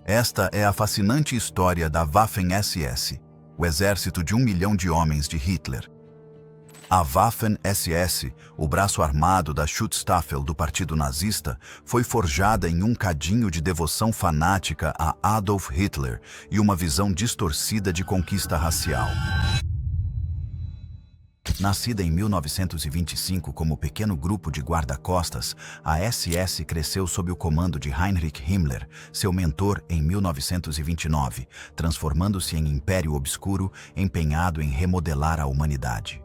Esta é a fascinante história da Waffen-SS, o exército de 1 milhão de homens de Hitler. A Waffen-SS, o braço armado da Schutzstaffel do Partido Nazista, foi forjada em um cadinho de devoção fanática a Adolf Hitler e uma visão distorcida de conquista racial. Nascida em 1925 como pequeno grupo de guarda-costas, a SS cresceu sob o comando de Heinrich Himmler, seu mentor, em 1929, transformando-se em império obscuro empenhado em remodelar a humanidade.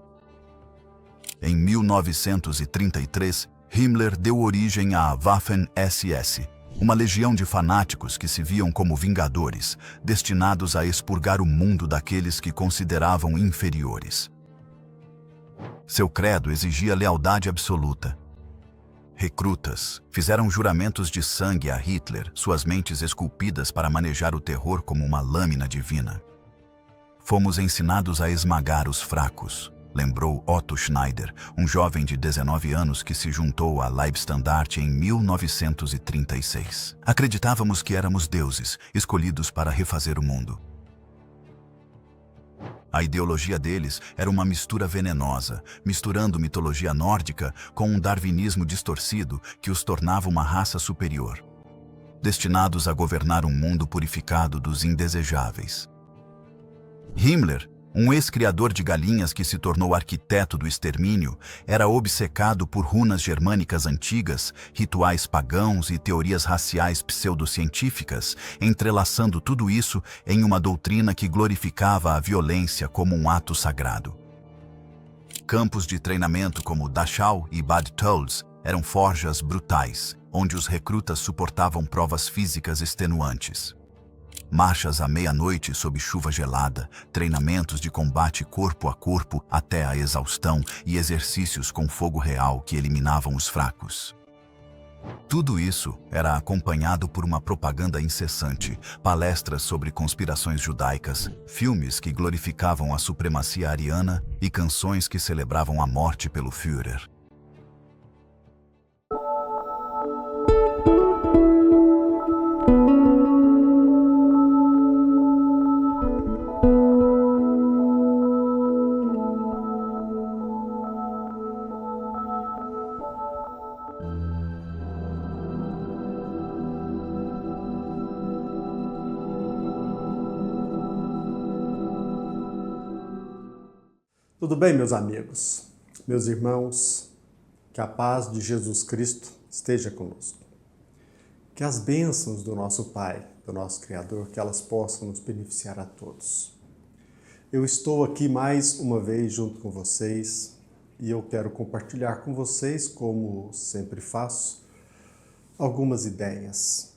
Em 1933, Himmler deu origem à Waffen-SS, uma legião de fanáticos que se viam como vingadores, destinados a expurgar o mundo daqueles que consideravam inferiores. Seu credo exigia lealdade absoluta. Recrutas fizeram juramentos de sangue a Hitler, suas mentes esculpidas para manejar o terror como uma lâmina divina. Fomos ensinados a esmagar os fracos, lembrou Otto Schneider, um jovem de 19 anos que se juntou à Leibstandarte em 1936. Acreditávamos que éramos deuses, escolhidos para refazer o mundo. A ideologia deles era uma mistura venenosa, misturando mitologia nórdica com um darwinismo distorcido que os tornava uma raça superior, destinados a governar um mundo purificado dos indesejáveis. Himmler, um ex-criador de galinhas que se tornou arquiteto do extermínio, era obcecado por runas germânicas antigas, rituais pagãos e teorias raciais pseudocientíficas, entrelaçando tudo isso em uma doutrina que glorificava a violência como um ato sagrado. Campos de treinamento como Dachau e Bad Tölz eram forjas brutais, onde os recrutas suportavam provas físicas extenuantes. Marchas à meia-noite sob chuva gelada, treinamentos de combate corpo a corpo até a exaustão e exercícios com fogo real que eliminavam os fracos. Tudo isso era acompanhado por uma propaganda incessante, palestras sobre conspirações judaicas, filmes que glorificavam a supremacia ariana e canções que celebravam a morte pelo Führer. Tudo bem, meus amigos, meus irmãos, que a paz de Jesus Cristo esteja conosco. Que as bênçãos do nosso Pai, do nosso Criador, que elas possam nos beneficiar a todos. Eu estou aqui mais uma vez junto com vocês e eu quero compartilhar com vocês, como sempre faço, algumas ideias.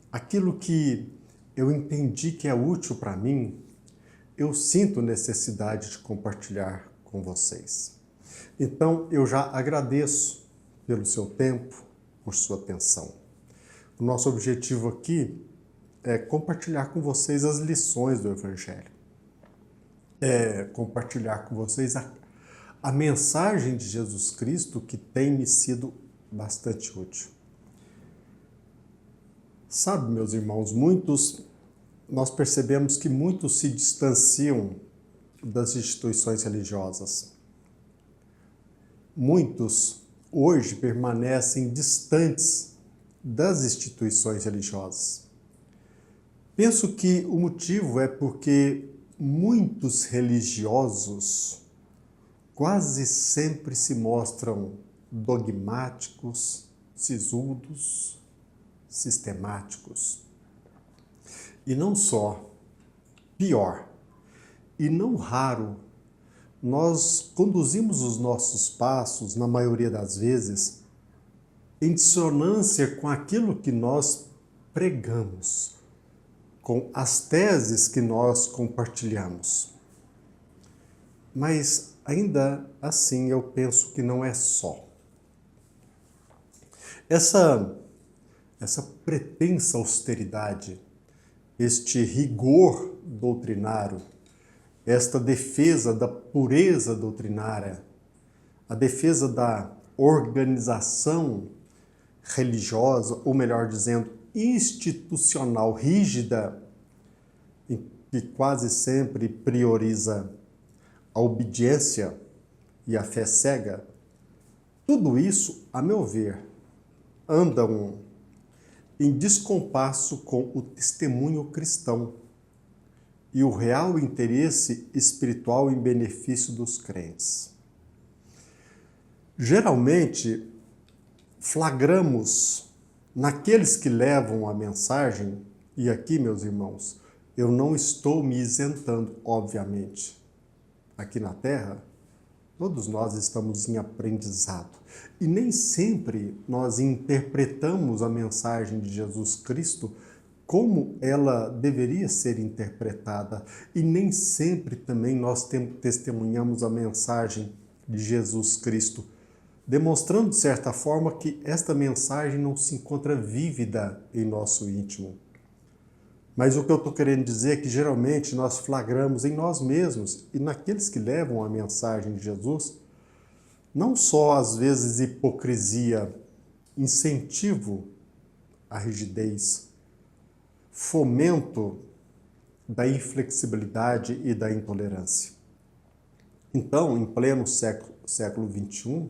Aquilo que eu entendi que é útil para mim, eu sinto necessidade de compartilhar com vocês. Então, eu já agradeço pelo seu tempo, por sua atenção. O nosso objetivo aqui é compartilhar com vocês as lições do Evangelho. É compartilhar com vocês a mensagem de Jesus Cristo que tem me sido bastante útil. Sabe, meus irmãos, nós percebemos que muitos se distanciam das instituições religiosas. Muitos hoje permanecem distantes das instituições religiosas. Penso que o motivo é porque muitos religiosos quase sempre se mostram dogmáticos, sisudos, sistemáticos. E não só, pior, e não raro, nós conduzimos os nossos passos, na maioria das vezes, em dissonância com aquilo que nós pregamos, com as teses que nós compartilhamos. Mas, ainda assim, eu penso que não é só. Essa pretensa austeridade, este rigor doutrinário, esta defesa da pureza doutrinária, a defesa da organização religiosa, ou melhor dizendo, institucional rígida, que quase sempre prioriza a obediência e a fé cega, tudo isso, a meu ver, andam em descompasso com o testemunho cristão e o real interesse espiritual em benefício dos crentes. Geralmente, flagramos naqueles que levam a mensagem, e aqui, meus irmãos, eu não estou me isentando, obviamente. Aqui na Terra, todos nós estamos em aprendizado. E nem sempre nós interpretamos a mensagem de Jesus Cristo como ela deveria ser interpretada. E nem sempre também nós testemunhamos a mensagem de Jesus Cristo, demonstrando, de certa forma, que esta mensagem não se encontra vívida em nosso íntimo. Mas o que eu estou querendo dizer é que, geralmente, nós flagramos em nós mesmos e naqueles que levam a mensagem de Jesus, não só, às vezes, hipocrisia, incentivo à rigidez, fomento da inflexibilidade e da intolerância. Então, em pleno século XXI,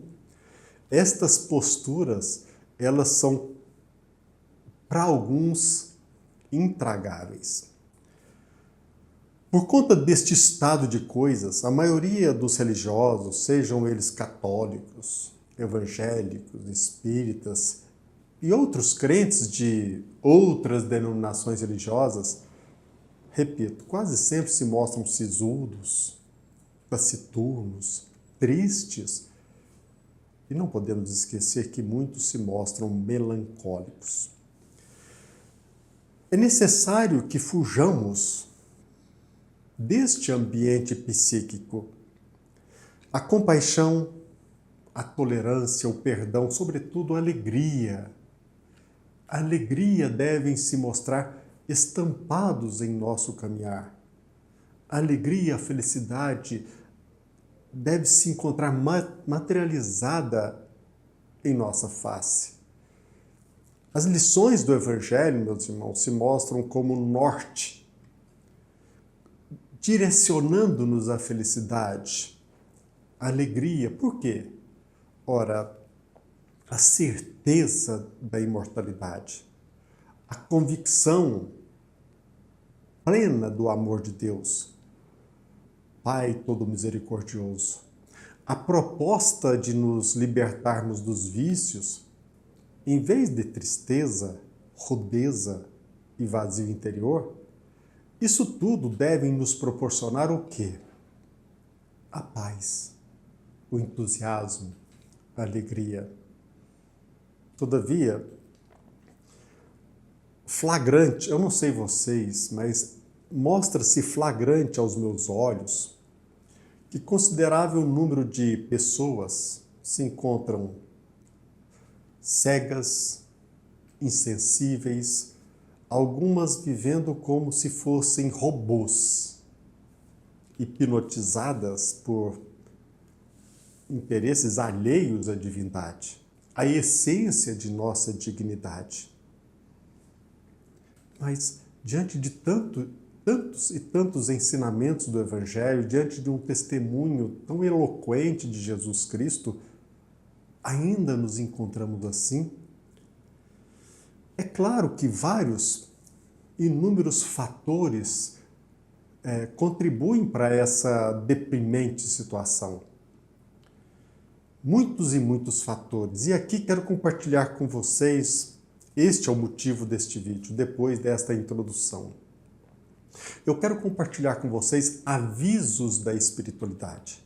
estas posturas, elas são, para alguns, intragáveis. Por conta deste estado de coisas, a maioria dos religiosos, sejam eles católicos, evangélicos, espíritas e outros crentes de outras denominações religiosas, repito, quase sempre se mostram sisudos, taciturnos, tristes, e não podemos esquecer que muitos se mostram melancólicos. É necessário que fujamos deste ambiente psíquico. A compaixão, a tolerância, o perdão, sobretudo a alegria. A alegria devem se mostrar estampados em nosso caminhar. A alegria, a felicidade deve se encontrar materializada em nossa face. As lições do Evangelho, meus irmãos, se mostram como norte, direcionando-nos à felicidade, à alegria. Por quê? Ora, a certeza da imortalidade, a convicção plena do amor de Deus, Pai todo misericordioso, a proposta de nos libertarmos dos vícios, em vez de tristeza, rudeza e vazio interior, isso tudo deve nos proporcionar o quê? A paz, o entusiasmo, a alegria. Todavia, flagrante, eu não sei vocês, mas mostra-se flagrante aos meus olhos que considerável número de pessoas se encontram cegas, insensíveis, algumas vivendo como se fossem robôs, hipnotizadas por interesses alheios à divindade, à essência de nossa dignidade. Mas, diante de tantos e tantos ensinamentos do Evangelho, diante de um testemunho tão eloquente de Jesus Cristo, ainda nos encontramos assim? É claro que inúmeros fatores contribuem para essa deprimente situação. Muitos e muitos fatores. E aqui quero compartilhar com vocês, este é o motivo deste vídeo, depois desta introdução. Eu quero compartilhar com vocês avisos da espiritualidade.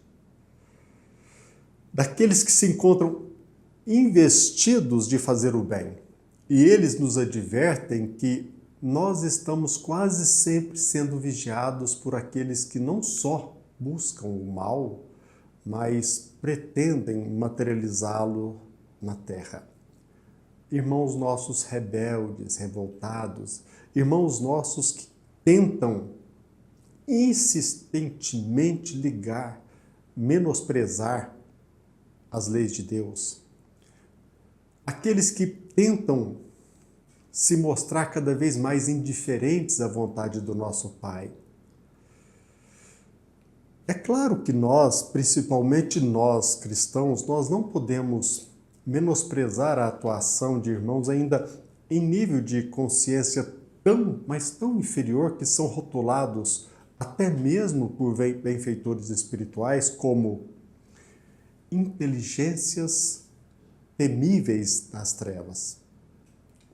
Daqueles que se encontram investidos de fazer o bem. E eles nos advertem que nós estamos quase sempre sendo vigiados por aqueles que não só buscam o mal, mas pretendem materializá-lo na terra. Irmãos nossos rebeldes, revoltados, irmãos nossos que tentam insistentemente menosprezar as leis de Deus. Aqueles que tentam se mostrar cada vez mais indiferentes à vontade do nosso Pai. É claro que nós, principalmente nós cristãos, nós não podemos menosprezar a atuação de irmãos ainda em nível de consciência mas tão inferior, que são rotulados até mesmo por benfeitores espirituais como inteligências temíveis das trevas.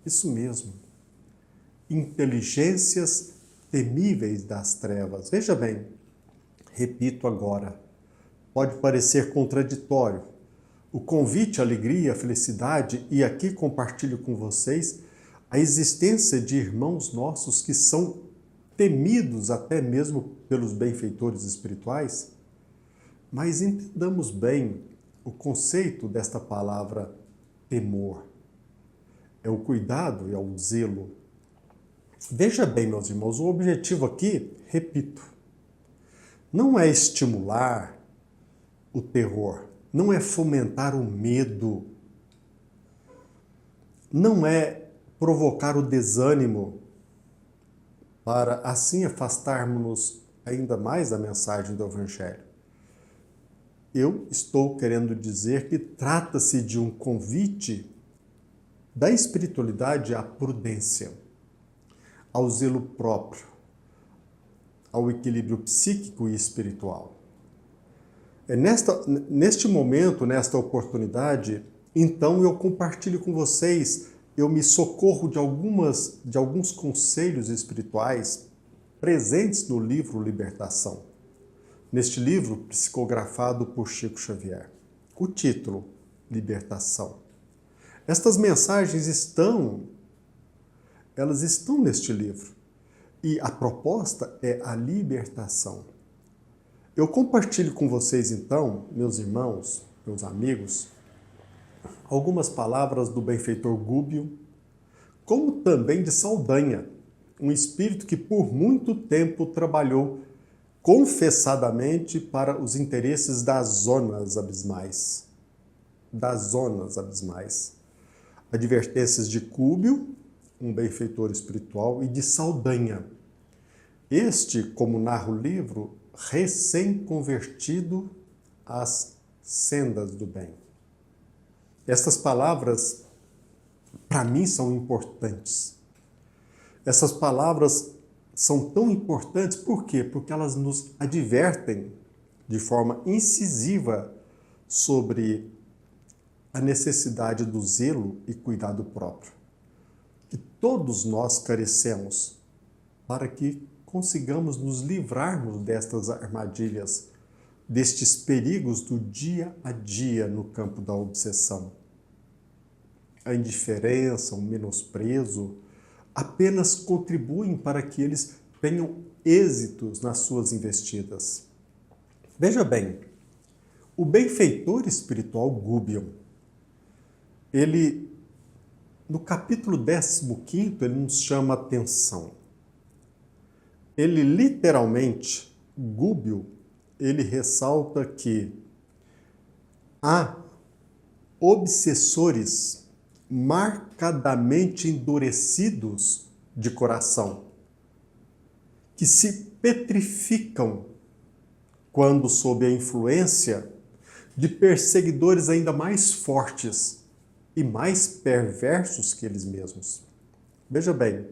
Isso mesmo, inteligências temíveis das trevas. Veja bem, repito agora, pode parecer contraditório. O convite, a alegria, a felicidade, e aqui compartilho com vocês a existência de irmãos nossos que são temidos até mesmo pelos benfeitores espirituais, mas entendamos bem o conceito desta palavra temor. É o cuidado e é o zelo. Veja bem, meus irmãos, o objetivo aqui, repito, não é estimular o terror, não é fomentar o medo, não é provocar o desânimo para assim afastarmos-nos ainda mais da mensagem do Evangelho. Eu estou querendo dizer que trata-se de um convite da espiritualidade à prudência, ao zelo próprio, ao equilíbrio psíquico e espiritual. Neste momento, nesta oportunidade, então eu compartilho com vocês, eu me socorro de alguns conselhos espirituais presentes no livro Libertação. Neste livro, psicografado por Chico Xavier. O título, Libertação. Estas mensagens estão neste livro. E a proposta é a libertação. Eu compartilho com vocês, então, meus irmãos, meus amigos, algumas palavras do benfeitor Gúbio, como também de Saldanha, um espírito que por muito tempo trabalhou confessadamente para os interesses das zonas abismais. Advertências de Gúbio, um benfeitor espiritual, e de Saldanha. Este, como narra o livro, recém-convertido às sendas do bem. Estas palavras, para mim, são importantes. Essas palavras são tão importantes, por quê? Porque elas nos advertem de forma incisiva sobre a necessidade do zelo e cuidado próprio, que todos nós carecemos para que consigamos nos livrarmos destas armadilhas, destes perigos do dia a dia no campo da obsessão. A indiferença, o menosprezo, apenas contribuem para que eles tenham êxitos nas suas investidas. Veja bem, o benfeitor espiritual Gúbio, ele, no capítulo 15º, ele nos chama a atenção. Ele literalmente, Gúbio, ele ressalta que há obsessores marcadamente endurecidos de coração, que se petrificam quando sob a influência de perseguidores ainda mais fortes e mais perversos que eles mesmos. Veja bem,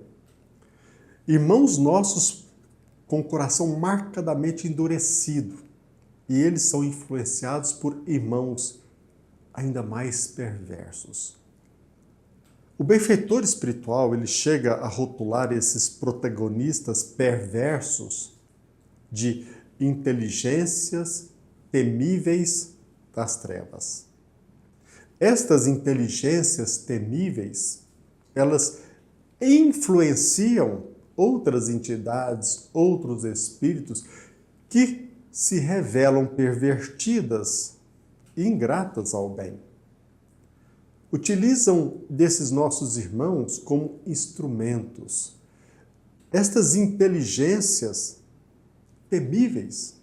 irmãos nossos com o coração marcadamente endurecido, e eles são influenciados por irmãos ainda mais perversos. O benfeitor espiritual, ele chega a rotular esses protagonistas perversos de inteligências temíveis das trevas. Estas inteligências temíveis, elas influenciam outras entidades, outros espíritos que se revelam pervertidas e ingratas ao bem. Utilizam desses nossos irmãos como instrumentos. Estas inteligências temíveis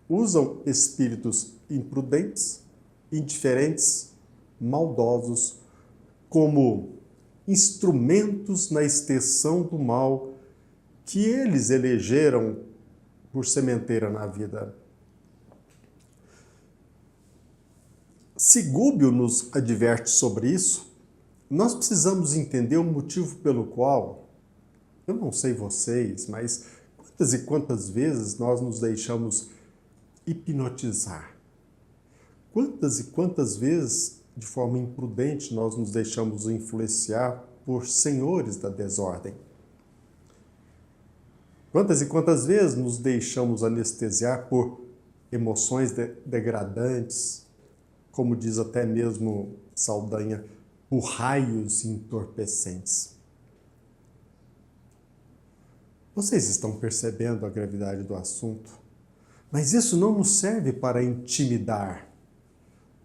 usam espíritos imprudentes, indiferentes, maldosos, como instrumentos na extensão do mal que eles elegeram por sementeira na vida. Se Gúbio nos adverte sobre isso, nós precisamos entender o motivo pelo qual, eu não sei vocês, mas quantas e quantas vezes nós nos deixamos hipnotizar? Quantas e quantas vezes, de forma imprudente, nós nos deixamos influenciar por senhores da desordem? Quantas e quantas vezes nos deixamos anestesiar por emoções degradantes, como diz até mesmo Saldanha, por raios entorpecentes? Vocês estão percebendo a gravidade do assunto? Mas isso não nos serve para intimidar,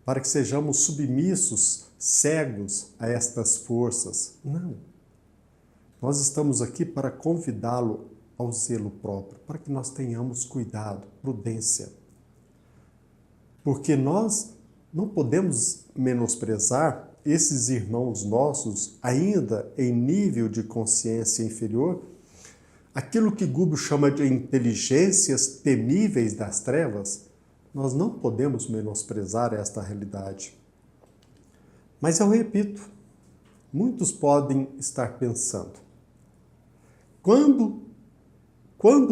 para que sejamos submissos, cegos a estas forças. Não. Nós estamos aqui para convidá-lo ao zelo próprio, para que nós tenhamos cuidado, prudência. Porque nós não podemos menosprezar esses irmãos nossos, ainda em nível de consciência inferior, aquilo que Gúbio chama de inteligências temíveis das trevas. Nós não podemos menosprezar esta realidade. Mas eu repito, muitos podem estar pensando, quando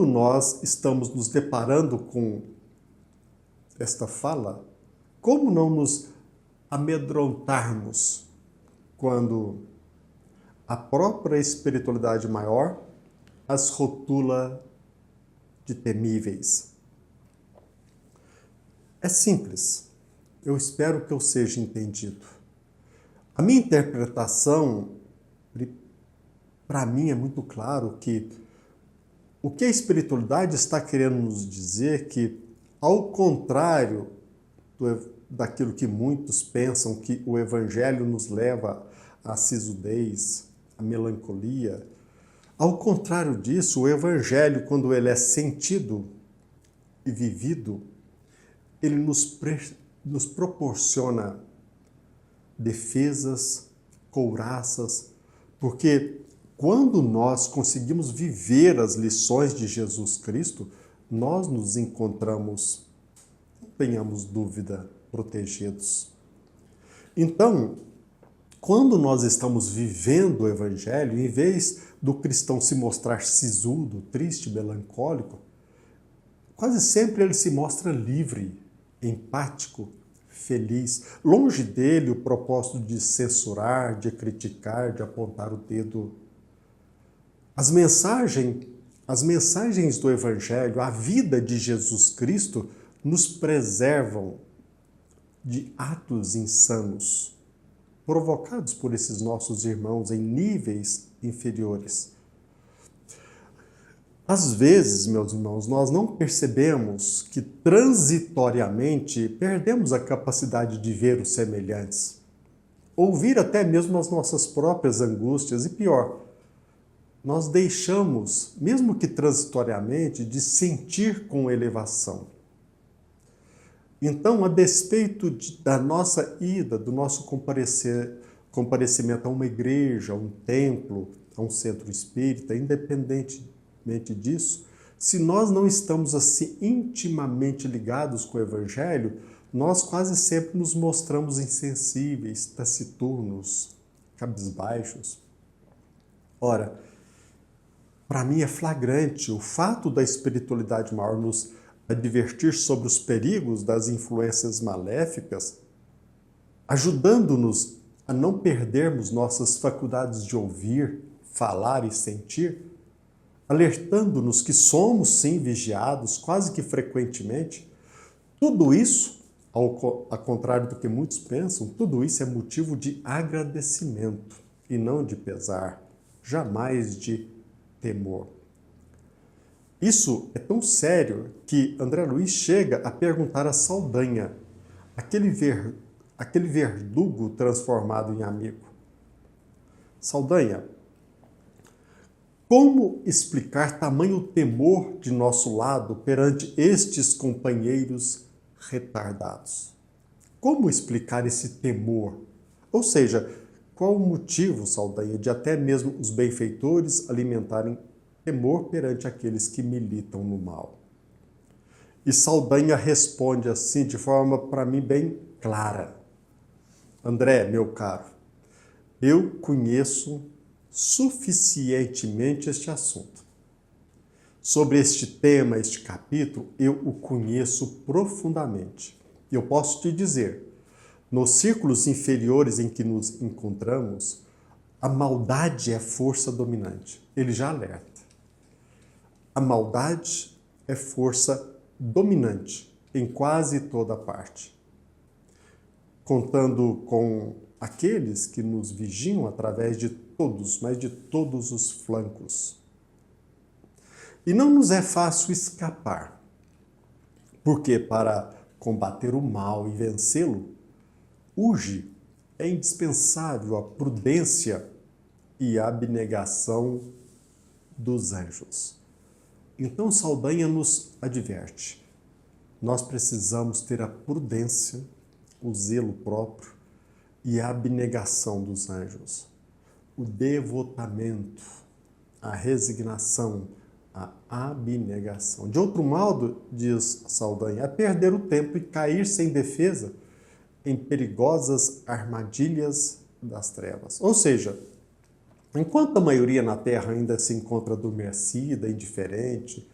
nós estamos nos deparando com esta fala, como não nos amedrontarmos quando a própria espiritualidade maior as rotula de temíveis? É simples. Eu espero que eu seja entendido. A minha interpretação, para mim, é muito claro que o que a espiritualidade está querendo nos dizer que, ao contrário daquilo que muitos pensam que o Evangelho nos leva à sisudez, à melancolia, ao contrário disso, o Evangelho, quando ele é sentido e vivido, ele nos proporciona defesas, couraças, porque quando nós conseguimos viver as lições de Jesus Cristo, nós nos encontramos, não tenhamos dúvida, protegidos. Então, quando nós estamos vivendo o Evangelho, em vez do cristão se mostrar sisudo, triste, melancólico, quase sempre ele se mostra livre, empático, feliz. Longe dele o propósito de censurar, de criticar, de apontar o dedo. As mensagens do Evangelho, a vida de Jesus Cristo, nos preservam de atos insanos, provocados por esses nossos irmãos em níveis inferiores. Às vezes, meus irmãos, nós não percebemos que transitoriamente perdemos a capacidade de ver os semelhantes, ouvir até mesmo as nossas próprias angústias e pior, nós deixamos, mesmo que transitoriamente, de sentir com elevação. Então, a despeito da nossa ida, do nosso comparecimento a uma igreja, a um templo, a um centro espírita, independentemente disso, se nós não estamos assim intimamente ligados com o Evangelho, nós quase sempre nos mostramos insensíveis, taciturnos, cabisbaixos. Ora, para mim é flagrante o fato da espiritualidade maior nos advertir sobre os perigos das influências maléficas, ajudando-nos a não perdermos nossas faculdades de ouvir, falar e sentir, alertando-nos que somos sim vigiados quase que frequentemente. Tudo isso, ao contrário do que muitos pensam, tudo isso é motivo de agradecimento e não de pesar, jamais de temor. Isso é tão sério que André Luiz chega a perguntar a Saldanha, aquele verdugo transformado em amigo. Saldanha, como explicar tamanho temor de nosso lado perante estes companheiros retardados? Como explicar esse temor? Ou seja, qual o motivo, Saldanha, de até mesmo os benfeitores alimentarem temor perante aqueles que militam no mal? E Saldanha responde assim, de forma, para mim, bem clara. André, meu caro, eu conheço suficientemente este assunto. Sobre este tema, este capítulo, eu o conheço profundamente. Eu posso te dizer, nos círculos inferiores em que nos encontramos, a maldade é força dominante. Ele já alerta. A maldade é força dominante em quase toda parte. Contando com aqueles que nos vigiam através de todos, mas de todos os flancos. E não nos é fácil escapar, porque para combater o mal e vencê-lo, urge, é indispensável a prudência e a abnegação dos anjos. Então Saldanha nos adverte, nós precisamos ter a prudência, o zelo próprio e a abnegação dos anjos, o devotamento, a resignação, a abnegação. De outro modo, diz Saldanha, é perder o tempo e cair sem defesa em perigosas armadilhas das trevas. Ou seja, enquanto a maioria na Terra ainda se encontra adormecida, indiferente,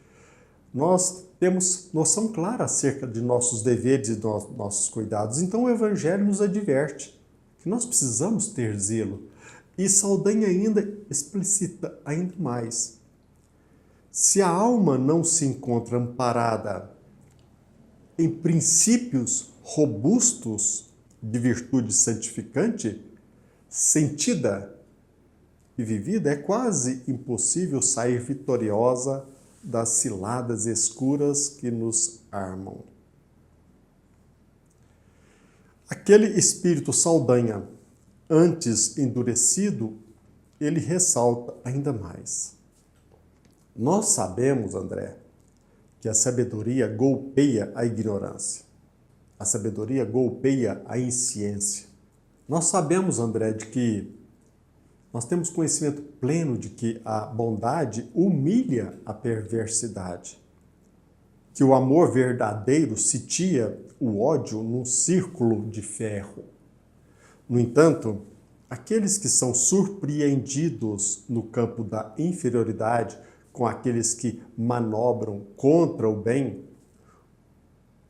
nós temos noção clara acerca de nossos deveres e nossos cuidados. Então o Evangelho nos adverte que nós precisamos ter zelo. E Saldanha ainda explicita ainda mais. Se a alma não se encontra amparada em princípios robustos de virtude santificante, sentida e vivida, é quase impossível sair vitoriosa das ciladas escuras que nos armam. Aquele espírito Saldanha, antes endurecido, ele ressalta ainda mais. Nós sabemos, André, que a sabedoria golpeia a ignorância. A sabedoria golpeia a insciência. Nós sabemos, André, de que nós temos conhecimento pleno de que a bondade humilha a perversidade, que o amor verdadeiro sitia o ódio num círculo de ferro. No entanto, aqueles que são surpreendidos no campo da inferioridade com aqueles que manobram contra o bem,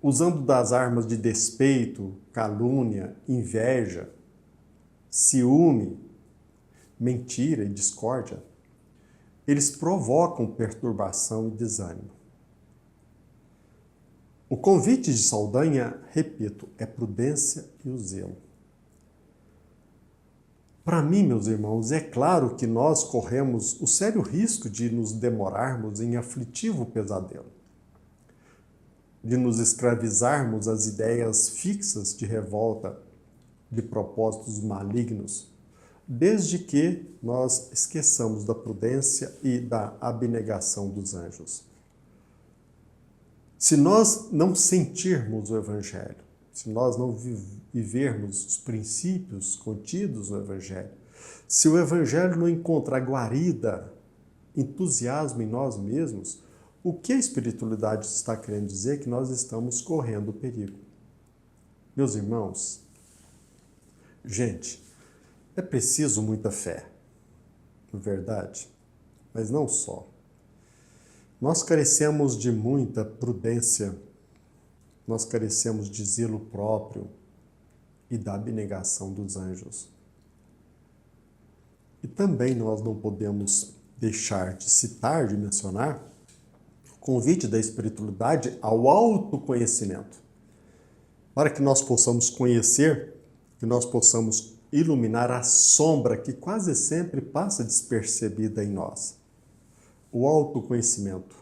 usando das armas de despeito, calúnia, inveja, ciúme, mentira e discórdia, eles provocam perturbação e desânimo. O convite de Saldanha, repito, é prudência e o zelo. Para mim, meus irmãos, é claro que nós corremos o sério risco de nos demorarmos em aflitivo pesadelo, de nos escravizarmos às ideias fixas de revolta, de propósitos malignos, desde que nós esqueçamos da prudência e da abnegação dos anjos. Se nós não sentirmos o Evangelho, se nós não vivermos os princípios contidos no Evangelho, se o Evangelho não encontrar guarida, entusiasmo em nós mesmos, o que a espiritualidade está querendo dizer? Que nós estamos correndo perigo. Meus irmãos, gente, é preciso muita fé, não é verdade? Mas não só. Nós carecemos de muita prudência, nós carecemos de zelo próprio e da abnegação dos anjos. E também nós não podemos deixar de citar, de mencionar, o convite da espiritualidade ao autoconhecimento, para que nós possamos conhecer, que nós possamos iluminar a sombra que quase sempre passa despercebida em nós. O autoconhecimento.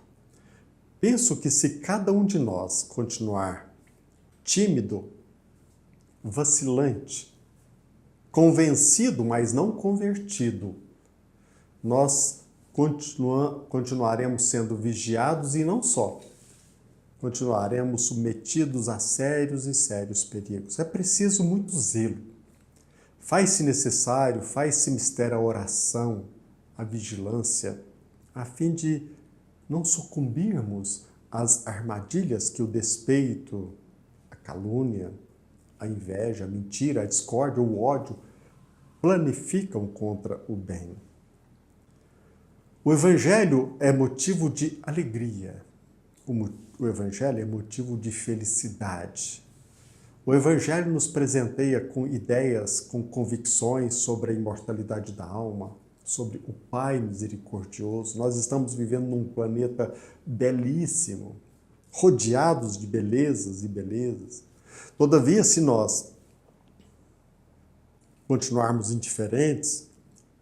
Penso que se cada um de nós continuar tímido, vacilante, convencido, mas não convertido, nós continuaremos sendo vigiados e não só. Continuaremos submetidos a sérios e sérios perigos. É preciso muito zelo, Faz-se necessário, faz-se mistério a oração, a vigilância, a fim de não sucumbirmos às armadilhas que o despeito, a calúnia, a inveja, a mentira, a discórdia, o ódio planificam contra o bem. O Evangelho é motivo de alegria. O Evangelho é motivo de felicidade. O Evangelho nos presenteia com ideias, com convicções sobre a imortalidade da alma, sobre o Pai misericordioso. Nós estamos vivendo num planeta belíssimo, rodeados de belezas e belezas. Todavia, se nós continuarmos indiferentes,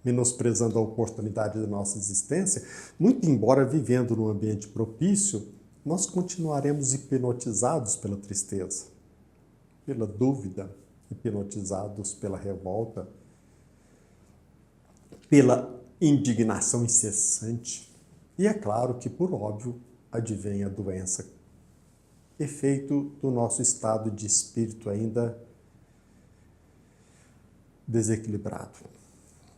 menosprezando a oportunidade da nossa existência, muito embora vivendo num ambiente propício, nós continuaremos hipnotizados pela tristeza, pela dúvida, hipnotizados pela revolta, pela indignação incessante. E é claro que, por óbvio, advém a doença, efeito do nosso estado de espírito ainda desequilibrado.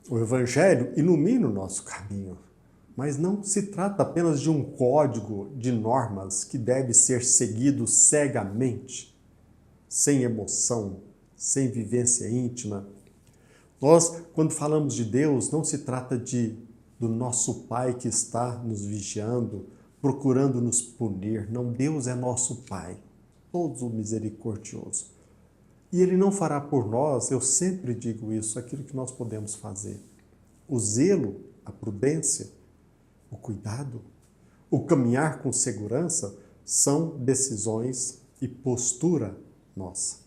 O Evangelho ilumina o nosso caminho, mas não se trata apenas de um código de normas que deve ser seguido cegamente, sem emoção, sem vivência íntima. Nós, quando falamos de Deus, não se trata do nosso Pai que está nos vigiando, procurando nos punir. Não, Deus é nosso Pai, todo misericordioso. E Ele não fará por nós, eu sempre digo isso, aquilo que nós podemos fazer. O zelo, a prudência, o cuidado, o caminhar com segurança são decisões e postura nossa.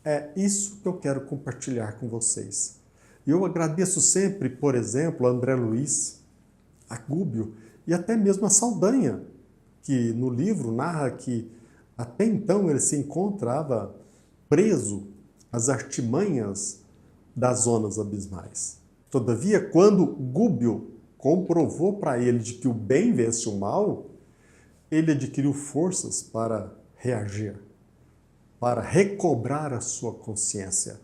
É isso que eu quero compartilhar com vocês. E eu agradeço sempre, por exemplo, a André Luiz, a Gúbio e até mesmo a Saldanha, que no livro narra que até então ele se encontrava preso às artimanhas das zonas abismais. Todavia, quando Gúbio comprovou para ele de que o bem vence o mal, ele adquiriu forças para reagir, para recobrar a sua consciência,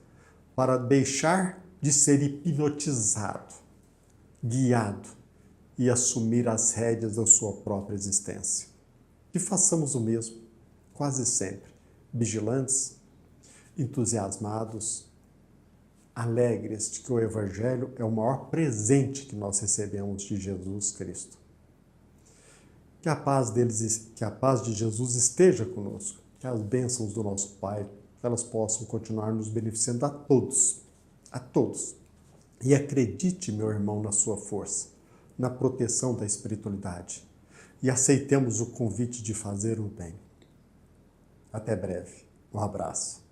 para deixar de ser hipnotizado, guiado e assumir as rédeas da sua própria existência. Que façamos o mesmo, quase sempre, vigilantes, entusiasmados, alegres de que o Evangelho é o maior presente que nós recebemos de Jesus Cristo. Que a paz de Jesus esteja conosco, que as bênçãos do nosso Pai, elas possam continuar nos beneficiando a todos. E acredite, meu irmão, na sua força, na proteção da espiritualidade. E aceitemos o convite de fazer o bem. Até breve. Um abraço.